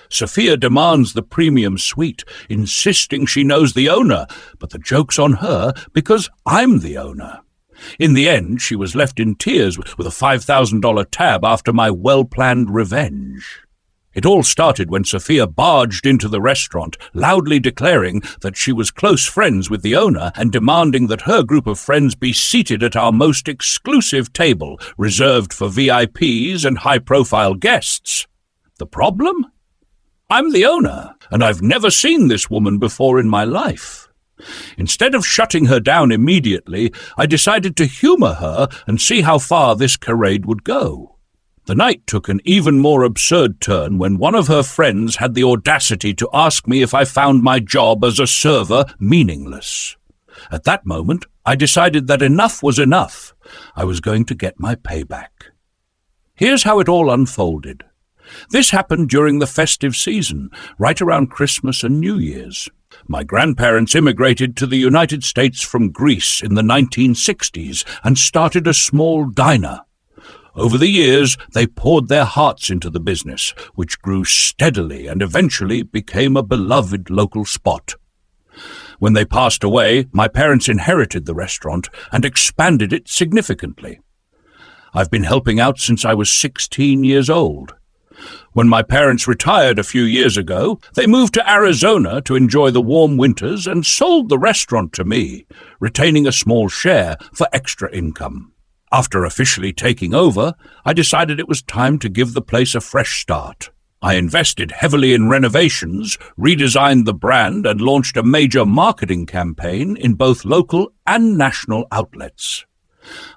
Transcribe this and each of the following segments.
Sophia demands the premium suite, insisting she knows the owner, but the joke's on her because I'm the owner. In the end, she was left in tears with a $5,000 tab after my well-planned revenge. It all started when Sophia barged into the restaurant, loudly declaring that she was close friends with the owner and demanding that her group of friends be seated at our most exclusive table, reserved for VIPs and high-profile guests. The problem? I'm the owner, and I've never seen this woman before in my life. Instead of shutting her down immediately, I decided to humour her and see how far this charade would go. The night took an even more absurd turn when one of her friends had the audacity to ask me if I found my job as a server meaningless. At that moment, I decided that enough was enough. I was going to get my payback. Here's how it all unfolded. This happened during the festive season, right around Christmas and New Year's. My grandparents immigrated to the United States from Greece in the 1960s and started a small diner. Over the years, they poured their hearts into the business, which grew steadily and eventually became a beloved local spot. When they passed away, my parents inherited the restaurant and expanded it significantly. I've been helping out since I was 16 years old. When my parents retired a few years ago, they moved to Arizona to enjoy the warm winters and sold the restaurant to me, retaining a small share for extra income. After officially taking over, I decided it was time to give the place a fresh start. I invested heavily in renovations, redesigned the brand, and launched a major marketing campaign in both local and national outlets.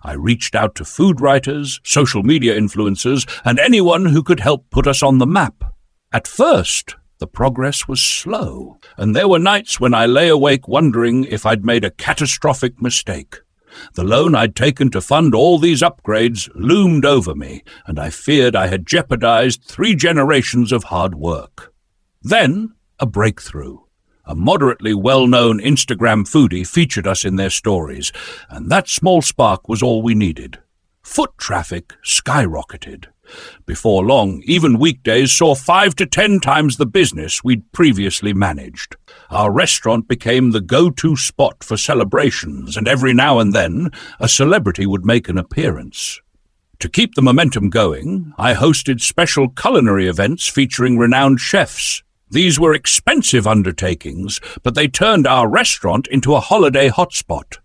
I reached out to food writers, social media influencers, and anyone who could help put us on the map. At first, the progress was slow, and there were nights when I lay awake wondering if I'd made a catastrophic mistake. The loan I'd taken to fund all these upgrades loomed over me, and I feared I had jeopardized 3 generations of hard work. Then, a breakthrough. A moderately well-known Instagram foodie featured us in their stories, and that small spark was all we needed. Foot traffic skyrocketed. Before long, even weekdays saw 5 to 10 times the business we'd previously managed. Our restaurant became the go-to spot for celebrations, and every now and then, a celebrity would make an appearance. To keep the momentum going, I hosted special culinary events featuring renowned chefs. These were expensive undertakings, but they turned our restaurant into a holiday hotspot.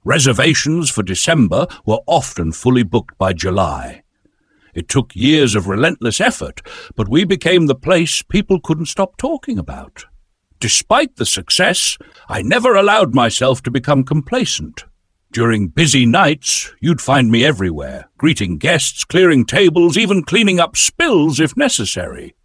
Reservations for December were often fully booked by July. It took years of relentless effort, but we became the place people couldn't stop talking about. Despite the success, I never allowed myself to become complacent. During busy nights, you'd find me everywhere, greeting guests, clearing tables, even cleaning up spills if necessary.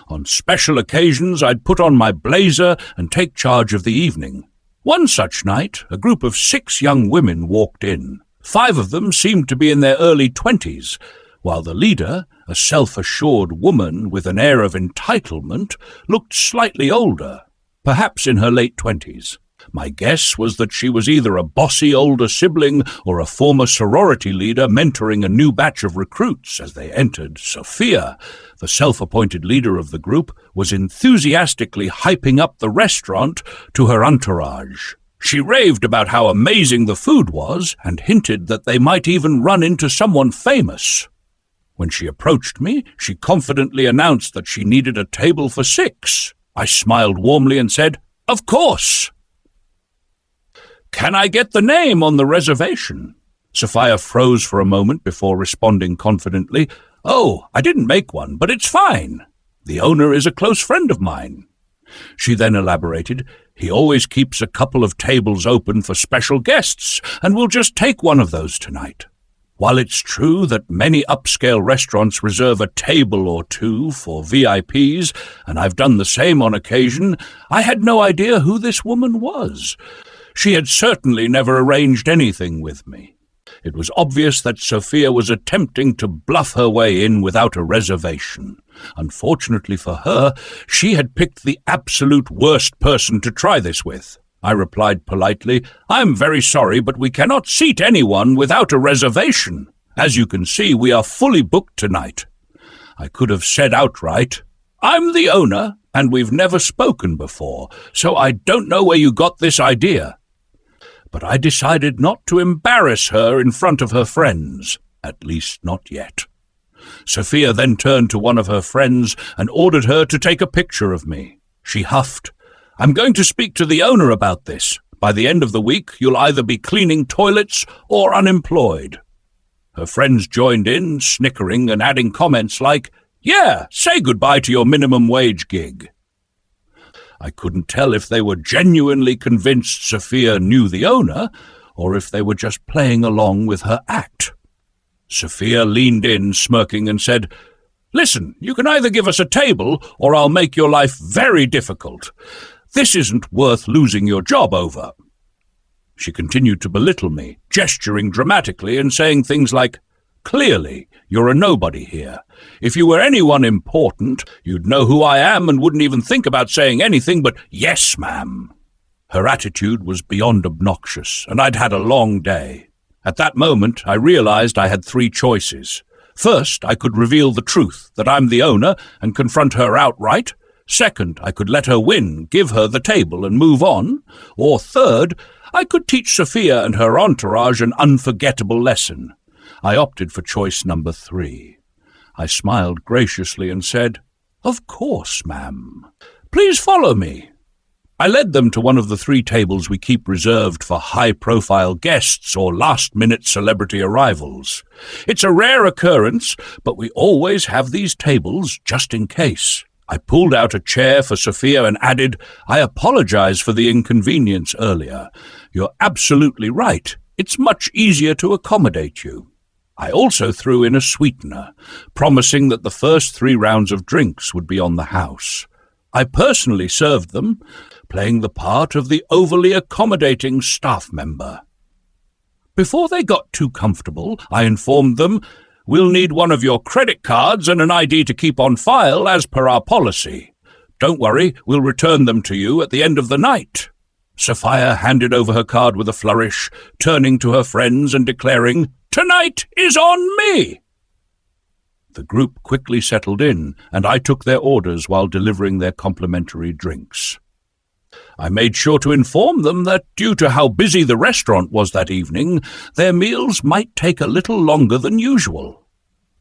On special occasions, I'd put on my blazer and take charge of the evening. One such night, a group of 6 young women walked in. 5 of them seemed to be in their early 20s, while the leader, a self-assured woman with an air of entitlement, looked slightly older, perhaps in her late 20s. My guess was that she was either a bossy older sibling or a former sorority leader mentoring a new batch of recruits as they entered. Sophia, the self-appointed leader of the group, was enthusiastically hyping up the restaurant to her entourage. She raved about how amazing the food was and hinted that they might even run into someone famous. When she approached me, she confidently announced that she needed a table for 6. I smiled warmly and said, "Of course." "Can I get the name on the reservation?" Sophia froze for a moment before responding confidently, "Oh, I didn't make one, but it's fine. The owner is a close friend of mine." She then elaborated, "He always keeps a couple of tables open for special guests, and we'll just take one of those tonight." While it's true that many upscale restaurants reserve a table or 2 for VIPs, and I've done the same on occasion, I had no idea who this woman was. She had certainly never arranged anything with me. It was obvious that Sophia was attempting to bluff her way in without a reservation. Unfortunately for her, she had picked the absolute worst person to try this with. I replied politely, "I'm very sorry, but we cannot seat anyone without a reservation. As you can see, we are fully booked tonight." I could have said outright, I'm the owner, and we've never spoken before, so I don't know where you got this idea. But I decided not to embarrass her in front of her friends, at least not yet. Sophia then turned to one of her friends and ordered her to take a picture of me. She huffed, "I'm going to speak to the owner about this. By the end of the week, you'll either be cleaning toilets or unemployed." Her friends joined in, snickering and adding comments like, "Yeah, say goodbye to your minimum wage gig." I couldn't tell if they were genuinely convinced Sophia knew the owner, or if they were just playing along with her act. Sophia leaned in, smirking, and said, "Listen, you can either give us a table, or I'll make your life very difficult. This isn't worth losing your job over." She continued to belittle me, gesturing dramatically and saying things like, "Clearly, you're a nobody here. If you were anyone important, you'd know who I am and wouldn't even think about saying anything but, 'Yes, ma'am.'" Her attitude was beyond obnoxious, and I'd had a long day. At that moment, I realized I had three choices. First, I could reveal the truth, that I'm the owner, and confront her outright. Second, I could let her win, give her the table, and move on. Or third, I could teach Sophia and her entourage an unforgettable lesson. I opted for choice number 3. I smiled graciously and said, "Of course, ma'am. Please follow me." I led them to one of the 3 tables we keep reserved for high-profile guests or last-minute celebrity arrivals. It's a rare occurrence, but we always have these tables just in case. I pulled out a chair for Sophia and added, "I apologize for the inconvenience earlier. You're absolutely right. It's much easier to accommodate you." I also threw in a sweetener, promising that the first 3 rounds of drinks would be on the house. I personally served them, playing the part of the overly accommodating staff member. Before they got too comfortable, I informed them, "We'll need one of your credit cards and an ID to keep on file as per our policy. Don't worry, we'll return them to you at the end of the night." Sophia handed over her card with a flourish, turning to her friends and declaring, "Tonight is on me!" The group quickly settled in, and I took their orders while delivering their complimentary drinks. I made sure to inform them that, due to how busy the restaurant was that evening, their meals might take a little longer than usual.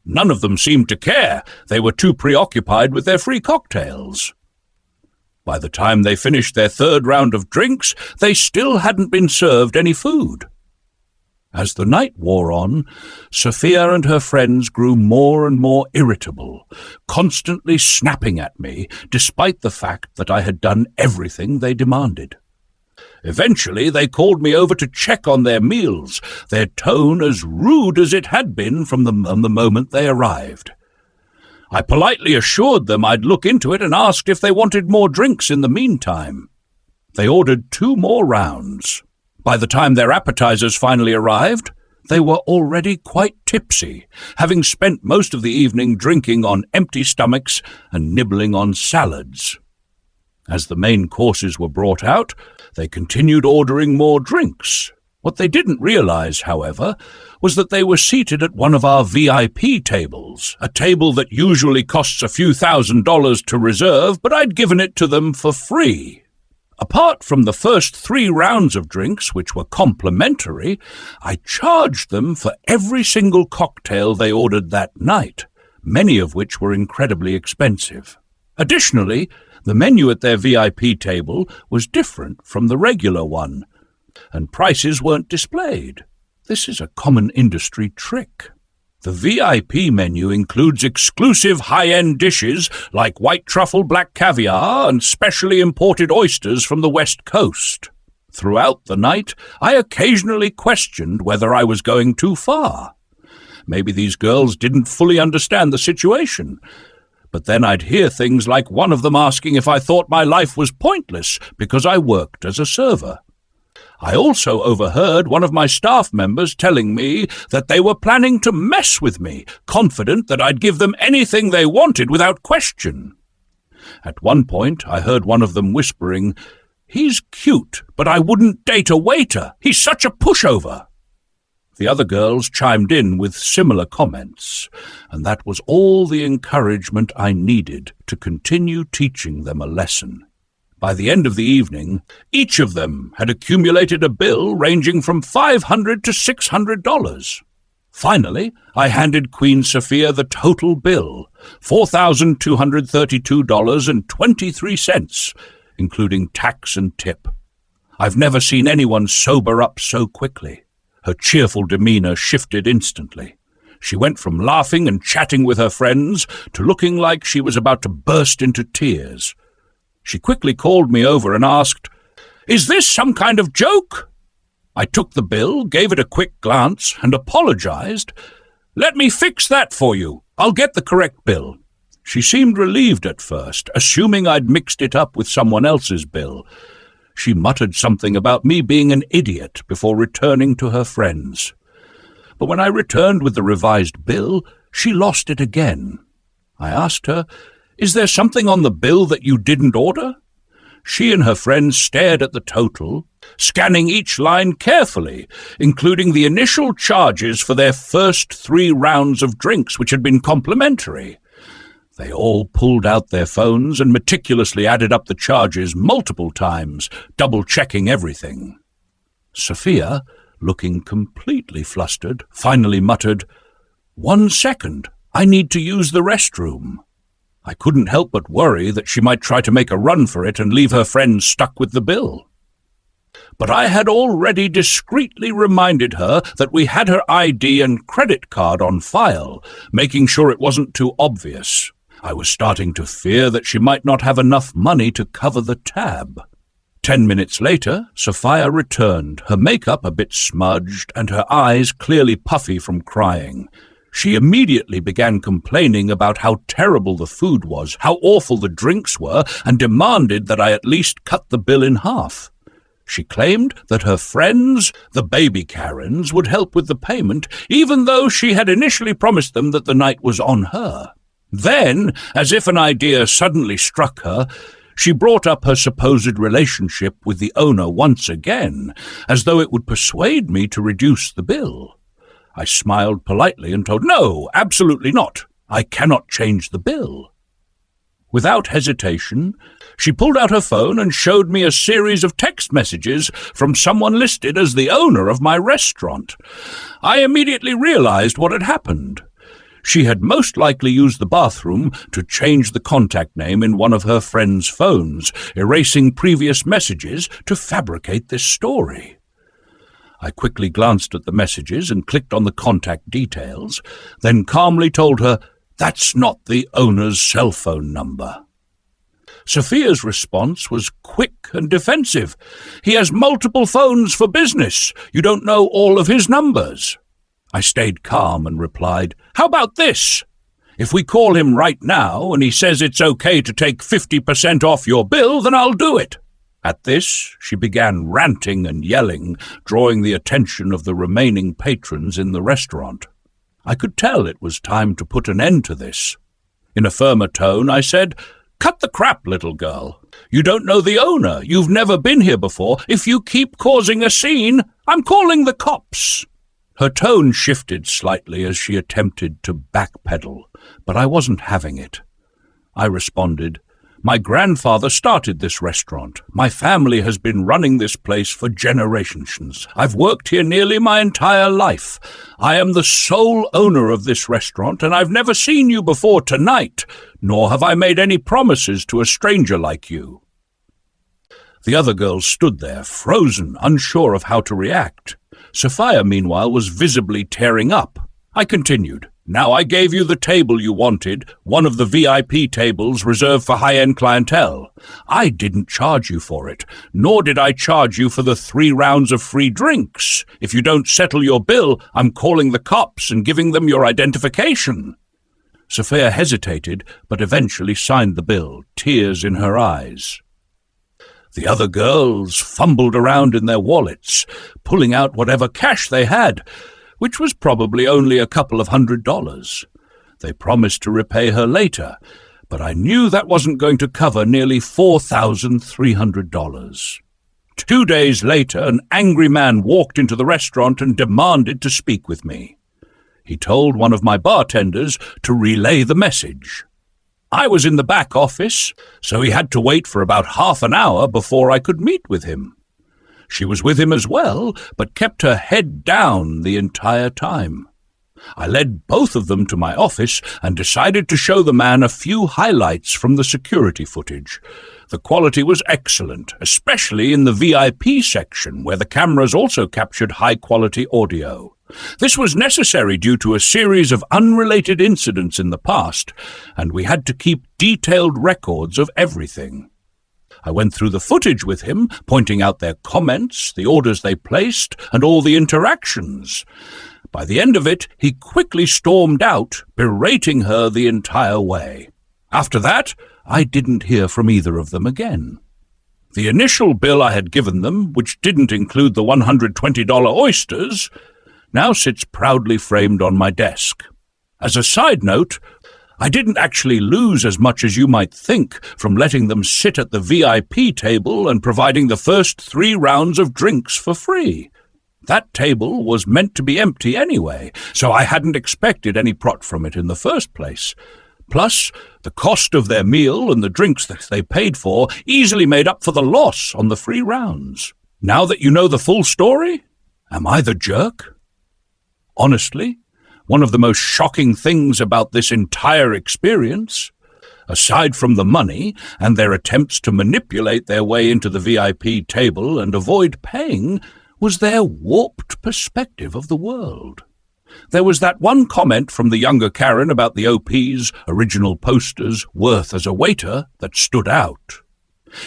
None of them seemed to care. They were too preoccupied with their free cocktails. By the time they finished their 3rd round of drinks, they still hadn't been served any food. As the night wore on, Sophia and her friends grew more and more irritable, constantly snapping at me, despite the fact that I had done everything they demanded. Eventually, they called me over to check on their meals, their tone as rude as it had been from the moment they arrived. I politely assured them I'd look into it and asked if they wanted more drinks in the meantime. They ordered 2 more rounds. By the time their appetizers finally arrived, they were already quite tipsy, having spent most of the evening drinking on empty stomachs and nibbling on salads. As the main courses were brought out, they continued ordering more drinks. What they didn't realize, however, was that they were seated at one of our VIP tables, a table that usually costs a few $1,000s to reserve, but I'd given it to them for free. Apart from the first 3 rounds of drinks, which were complimentary, I charged them for every single cocktail they ordered that night, many of which were incredibly expensive. Additionally, the menu at their VIP table was different from the regular one, and prices weren't displayed. This is a common industry trick. The VIP menu includes exclusive high-end dishes like white truffle black caviar and specially imported oysters from the West Coast. Throughout the night, I occasionally questioned whether I was going too far. Maybe these girls didn't fully understand the situation. But then I'd hear things like one of them asking if I thought my life was pointless because I worked as a server. I also overheard one of my staff members telling me that they were planning to mess with me, confident that I'd give them anything they wanted without question. At one point, I heard one of them whispering, "He's cute, but I wouldn't date a waiter. He's such a pushover." The other girls chimed in with similar comments, and that was all the encouragement I needed to continue teaching them a lesson. By the end of the evening, each of them had accumulated a bill ranging from $500 to $600. Finally, I handed Queen Sophia the total bill, $4,232.23, including tax and tip. I've never seen anyone sober up so quickly. Her cheerful demeanor shifted instantly. She went from laughing and chatting with her friends to looking like she was about to burst into tears. She quickly called me over and asked, "Is this some kind of joke?" I took the bill, gave it a quick glance, and apologized. "Let me fix that for you. I'll get the correct bill." She seemed relieved at first, assuming I'd mixed it up with someone else's bill. She muttered something about me being an idiot before returning to her friends. But when I returned with the revised bill, she lost it again. I asked her, "Is there something on the bill that you didn't order?" She and her friends stared at the total, scanning each line carefully, including the initial charges for their first 3 rounds of drinks, which had been complimentary. They all pulled out their phones and meticulously added up the charges multiple times, double-checking everything. Sophia, looking completely flustered, finally muttered, "1 second, I need to use the restroom." I couldn't help but worry that she might try to make a run for it and leave her friends stuck with the bill. But I had already discreetly reminded her that we had her ID and credit card on file, making sure it wasn't too obvious. I was starting to fear that she might not have enough money to cover the tab. 10 minutes later, Sophia returned, her makeup a bit smudged and her eyes clearly puffy from crying. She immediately began complaining about how terrible the food was, how awful the drinks were, and demanded that I at least cut the bill in half. She claimed that her friends, the baby Karens, would help with the payment, even though she had initially promised them that the night was on her. Then, as if an idea suddenly struck her, she brought up her supposed relationship with the owner once again, as though it would persuade me to reduce the bill. I smiled politely and told, "No, absolutely not. I cannot change the bill." Without hesitation, she pulled out her phone and showed me a series of text messages from someone listed as the owner of my restaurant. I immediately realized what had happened. She had most likely used the bathroom to change the contact name in one of her friends' phones, erasing previous messages to fabricate this story. I quickly glanced at the messages and clicked on the contact details, then calmly told her, "That's not the owner's cell phone number." Sophia's response was quick and defensive. "He has multiple phones for business. You don't know all of his numbers." I stayed calm and replied, "How about this? If we call him right now and he says it's okay to take 50% off your bill, then I'll do it." At this, she began ranting and yelling, drawing the attention of the remaining patrons in the restaurant. I could tell it was time to put an end to this. In a firmer tone, I said, "Cut the crap, little girl. You don't know the owner. You've never been here before. If you keep causing a scene, I'm calling the cops." Her tone shifted slightly as she attempted to backpedal, but I wasn't having it. I responded, "My grandfather started this restaurant. My family has been running this place for generations. I've worked here nearly my entire life. I am the sole owner of this restaurant, and I've never seen you before tonight, nor have I made any promises to a stranger like you." The other girls stood there, frozen, unsure of how to react. Sophia, meanwhile, was visibly tearing up. I continued, "Now I gave you the table you wanted, one of the VIP tables reserved for high-end clientele. I didn't charge you for it, nor did I charge you for the 3 rounds of free drinks. If you don't settle your bill, I'm calling the cops and giving them your identification." Sophia hesitated, but eventually signed the bill, tears in her eyes. The other girls fumbled around in their wallets, pulling out whatever cash they had, which was probably only a couple of $100. They promised to repay her later, but I knew that wasn't going to cover nearly $4,300. 2 days later, an angry man walked into the restaurant and demanded to speak with me. He told one of my bartenders to relay the message. I was in the back office, so he had to wait for about half an hour before I could meet with him. She was with him as well, but kept her head down the entire time. I led both of them to my office and decided to show the man a few highlights from the security footage. The quality was excellent, especially in the VIP section, where the cameras also captured high-quality audio. This was necessary due to a series of unrelated incidents in the past, and we had to keep detailed records of everything. I went through the footage with him, pointing out their comments, the orders they placed, and all the interactions. By the end of it, he quickly stormed out, berating her the entire way. After that, I didn't hear from either of them again. The initial bill I had given them, which didn't include the $120 oysters, now sits proudly framed on my desk. As a side note, I didn't actually lose as much as you might think from letting them sit at the VIP table and providing the first 3 rounds of drinks for free. That table was meant to be empty anyway, so I hadn't expected any profit from it in the first place. Plus, the cost of their meal and the drinks that they paid for easily made up for the loss on the free rounds. Now that you know the full story, am I the jerk? Honestly, one of the most shocking things about this entire experience, aside from the money and their attempts to manipulate their way into the VIP table and avoid paying, was their warped perspective of the world. There was that one comment from the younger Karen about the OP's original poster's worth as a waiter that stood out.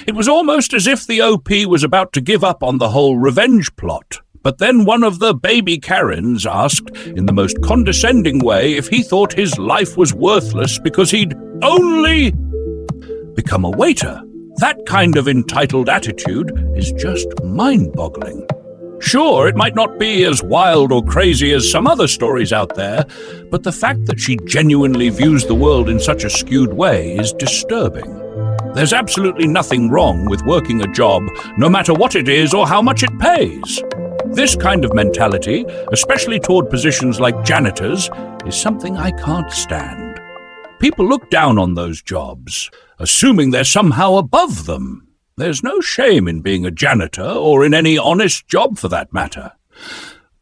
It was almost as if the OP was about to give up on the whole revenge plot. But then one of the baby Karens asked, in the most condescending way, if he thought his life was worthless because he'd only become a waiter. That kind of entitled attitude is just mind-boggling. Sure, it might not be as wild or crazy as some other stories out there, but the fact that she genuinely views the world in such a skewed way is disturbing. There's absolutely nothing wrong with working a job, no matter what it is or how much it pays. This kind of mentality, especially toward positions like janitors, is something I can't stand. People look down on those jobs, assuming they're somehow above them. There's no shame in being a janitor, or in any honest job for that matter.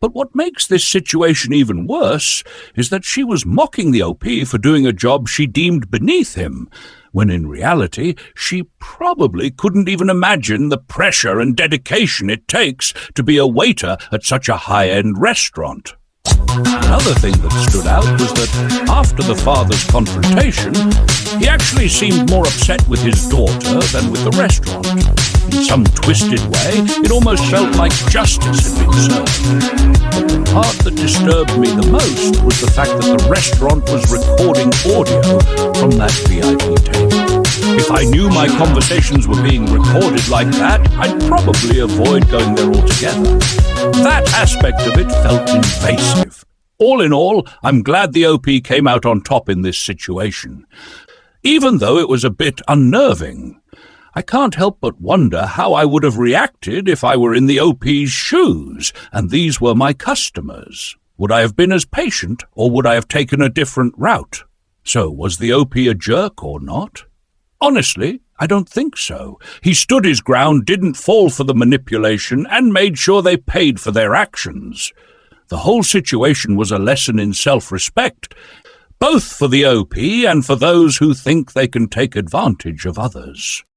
But what makes this situation even worse is that she was mocking the OP for doing a job she deemed beneath him, when in reality she probably couldn't even imagine the pressure and dedication it takes to be a waiter at such a high-end restaurant. Another thing that stood out was that after the father's confrontation, he actually seemed more upset with his daughter than with the restaurant. In some twisted way, it almost felt like justice had been served. But the part that disturbed me the most was the fact that the restaurant was recording audio from that VIP table. If I knew my conversations were being recorded like that, I'd probably avoid going there altogether. That aspect of it felt invasive. All in all, I'm glad the OP came out on top in this situation, even though it was a bit unnerving. I can't help but wonder how I would have reacted if I were in the OP's shoes and these were my customers. Would I have been as patient, or would I have taken a different route? So, was the OP a jerk or not? Honestly, I don't think so. He stood his ground, didn't fall for the manipulation, and made sure they paid for their actions. The whole situation was a lesson in self-respect, both for the OP and for those who think they can take advantage of others.